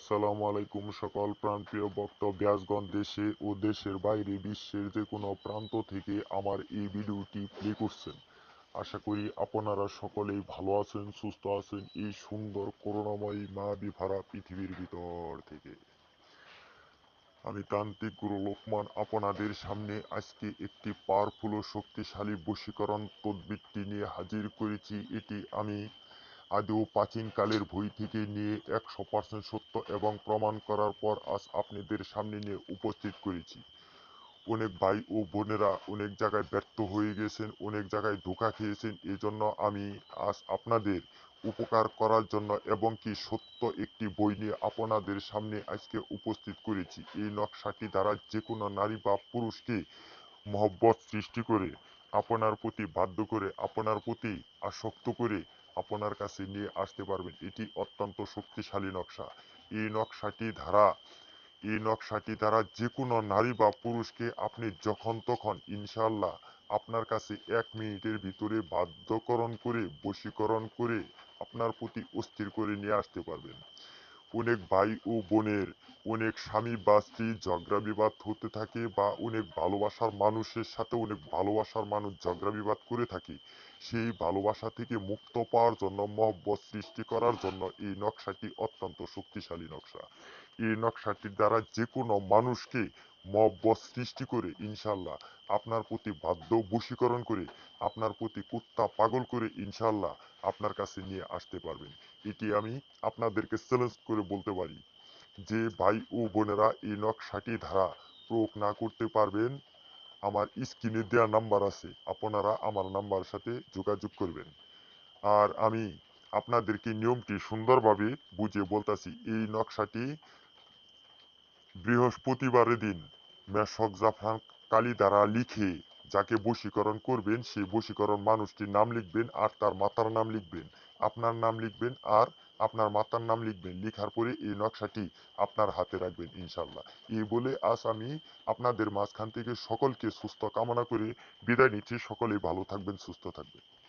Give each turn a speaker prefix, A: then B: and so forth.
A: আসসালামু আলাইকুম সকল প্রাণপ্রিয় ভক্ত ব্যাসগণ দেশে ও দেশের বাইরে বিশ্বের যে কোনো প্রান্ত থেকে আমার এই ভিডিওটি প্লে করছেন। আশা করি আপনারা সকলেই ভালো আছেন, সুস্থ আছেন এই সুন্দর করুণাময়ী মায়াবী ভরা পৃথিবীর ভিতর থেকে। আমি তান্ত্রিক গুরু লোকমান আপনাদের সামনে আজকে একটি পাওয়ারফুল ও শক্তিশালী বশীকরণ তদবিরটি নিয়ে হাজির করেছি। এটি আমি আদৌ প্রাচীনকালের বই থেকে নিয়ে 100% সত্য এবং প্রমাণ করার পর আজ আপনাদের সামনে নিয়ে উপস্থিত করেছি। অনেক ভাই ও বোনেরা অনেক জায়গায় ব্যর্থ হয়ে গেছেন, অনেক জায়গায় ধোঁকা খেয়েছেন। এজন্য আমি আজ আপনাদের উপকার করার জন্য এবং কি সত্য একটি বই নিয়ে আপনাদের সামনে আজকে উপস্থিত করেছি। এই নকশাটি দ্বারা যে কোনো নারী বা পুরুষকে মহব্বত সৃষ্টি করে, আপনার প্রতি বাধ্য করে, আপনার প্রতি আসক্ত করে আপনার কাছে নিয়ে আসতে পারবেন। এটি অত্যন্ত শক্তিশালী নকশা। এই নকশাটি দ্বারা যে কোনো নারী বা পুরুষকে আপনি যখন তখন ইনশাআল্লাহ আপনার কাছে 1 মিনিটের ভিতরে বাধ্যকরণ করে, বশীকরণ করে আপনার প্রতি অস্থির করে নিয়ে আসতে পারবেন। অনেক ভাই ও বোনের অনেক স্বামী বা স্ত্রী ঝগড়া বিবাদ হতে থাকে, বা অনেক ভালোবাসার মানুষের সাথে অনেক ভালোবাসার মানুষ ঝগড়া বিবাদ করে থাকে। সেই ভালোবাসা থেকে মুক্ত পাওয়ার জন্য, মহব্বত সৃষ্টি করার জন্য এই নকশাটি অত্যন্ত শক্তিশালী নকশা। এই নকশাটির দ্বারা যে কোনো মানুষকে মহব্বত সৃষ্টি করে ইনশাল্লাহ আপনার প্রতি বাধ্য বশীকরণ করে, আপনার প্রতি কুত্তা পাগল করে ইনশাল্লাহ আপনার কাছে নিয়ে আসতে পারবেন। এটি আমি আপনাদেরকে চ্যালেঞ্জ করে বলতে পারি। যে ভাই ও বোনেরা এই নকশাটি ধারা প্রয়োগ না করতে পারবেন, আমার স্ক্রিনে দেওয়া নাম্বার আছে, আপনারা আমার নাম্বারের সাথে যোগাযোগ করবেন। আর আমি আপনাদেরকে নিয়মটি সুন্দরভাবে বুঝিয়ে বলতাছি। এই নকশাটি বৃহস্পতিবারের দিন মেশক জাফরান কালি দ্বারা লিখে যাকে বশীকরণ করবেন সেই বশীকরণ মানুষটির নাম লিখবেন, আর তার মাতার নাম লিখবেন, আপনার নাম লিখবেন, আর আপনার মাতার নাম লিখবেন। লিখার পরে এই নকশাটি আপনার হাতে রাখবেন ইনশাল্লাহ। এই বলে আজ আমি আপনাদের মাঝখান থেকে সকলকে সুস্থ কামনা করে বিদায় নিচ্ছি। সকলেই ভালো থাকবেন, সুস্থ থাকবেন।